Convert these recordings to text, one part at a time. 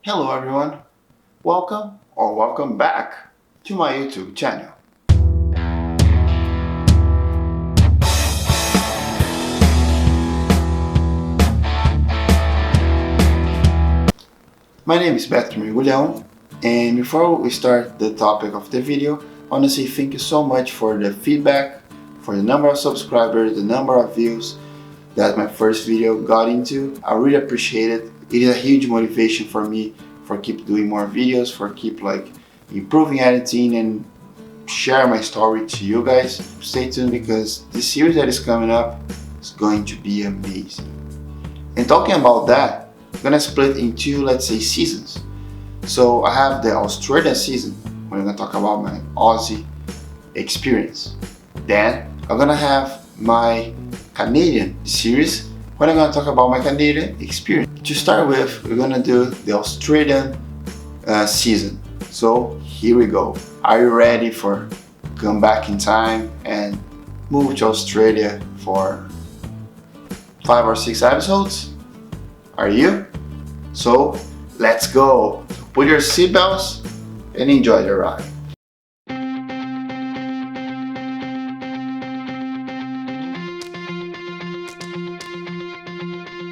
Hello everyone, welcome or welcome back to my YouTube channel. My name is Beto Mergulhão, and before we start the topic of the video, I want to say thank you so much for the feedback, for the number of subscribers, the number of views that my first video got into. I really appreciate it. It is a huge motivation for me for keep doing more videos, for keep improving editing and share my story to you guys. Stay tuned because this series that is coming up is going to be amazing. And talking about that, I'm gonna split into, let's say, seasons. So I have the Australian season, where I'm gonna talk about my Aussie experience. Then I'm gonna have my Canadian series, where I'm gonna talk about my Canadian experience. To start with, we're gonna do the Australian season. So here we go. Are you ready for come back in time and move to Australia for 5 or 6 episodes? Are you? So let's go. Put your seatbelts and enjoy the ride.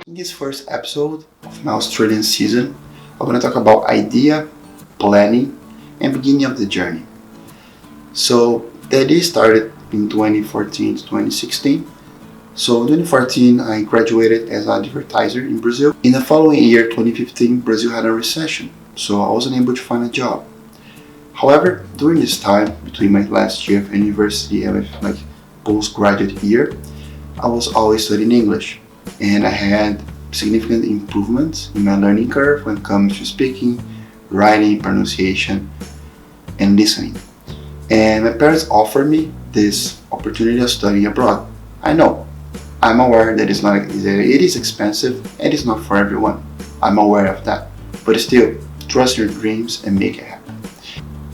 In this first episode of my Australian season, I'm going to talk about idea, planning, and beginning of the journey. So the idea started in 2014 to 2016. So in 2014, I graduated as an advertiser in Brazil. In the following year, 2015, Brazil had a recession, so I wasn't able to find a job. However, during this time, between my last year of university and my postgraduate year, I was always studying English, and I had significant improvements in my learning curve when it comes to speaking, writing, pronunciation, and listening. And my parents offered me this opportunity of studying abroad. I know, I'm aware that it is expensive and it's not for everyone. I'm aware of that. But still, trust your dreams and make it happen.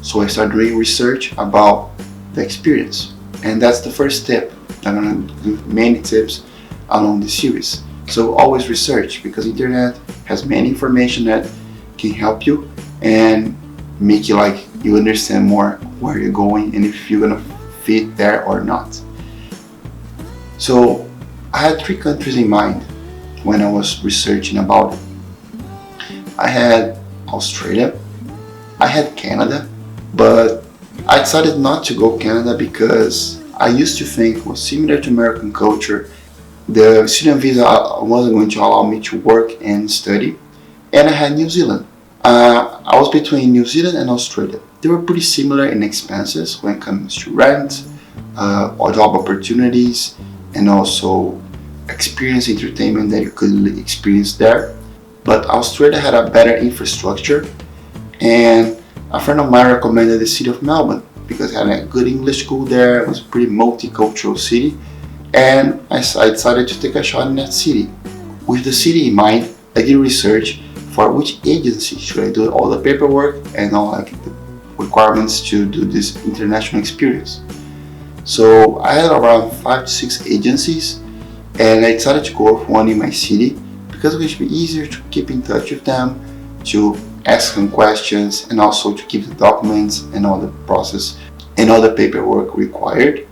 So I started doing research about the experience. And that's the first tip. I'm going to give many tips along the series. So always research, because internet has many information that can help you and make you you understand more where you're going and if you're gonna fit there or not. So I had 3 countries in mind when I was researching about it. I had Australia, I had Canada, but I decided not to go Canada because I used to think it was similar to American culture. The student visa wasn't going to allow me to work and study. And I had New Zealand. I was between New Zealand and Australia. They were pretty similar in expenses when it comes to rent, or job opportunities, and also experience entertainment that you could experience there. But Australia had a better infrastructure, and a friend of mine recommended the city of Melbourne because it had a good English school there. It was a pretty multicultural city, and I decided to take a shot in that city. With the city in mind, I did research for which agency should I do all the paperwork and all the requirements to do this international experience. So I had around 5 to 6 agencies, and I decided to go with one in my city because it would be easier to keep in touch with them, to ask them questions, and also to keep the documents and all the process and all the paperwork required.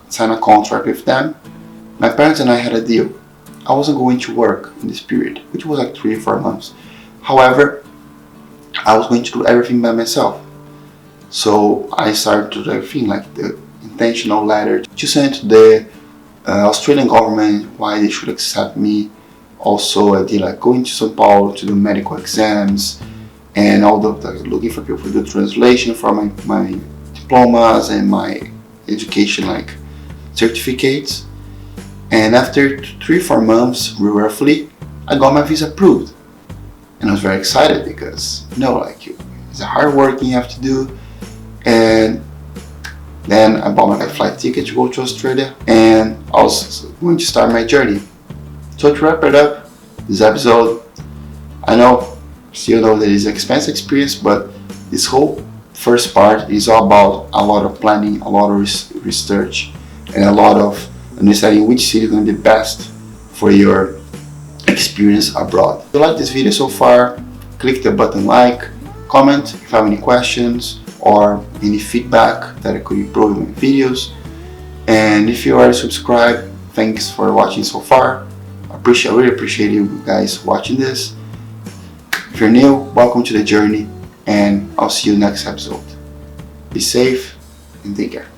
Sign a contract with them. My parents and I had a deal. I wasn't going to work in this period, which was 3 or 4 months. However, I was going to do everything by myself. So I started to do everything, like the intentional letter to send to the Australian government why they should accept me. Also, I did going to São Paulo to do medical exams and all looking for people to do translation for my diplomas and my education certificates. And after 3 or 4 months, roughly, I got my visa approved. And I was very excited because, it's a hard work you have to do. And then I bought my flight ticket to go to Australia, and I was going to start my journey. So to wrap it up, this episode, I still know that it's an expensive experience, but this whole first part is all about a lot of planning, a lot of research, and a lot of understanding which city is going to be best for your experience abroad. If you like this video so far, click the button like, comment if you have any questions or any feedback that I could improve in my videos. And if you are subscribed, thanks for watching so far. I really appreciate you guys watching this. If you're new, welcome to the journey, and I'll see you next episode. Be safe and take care.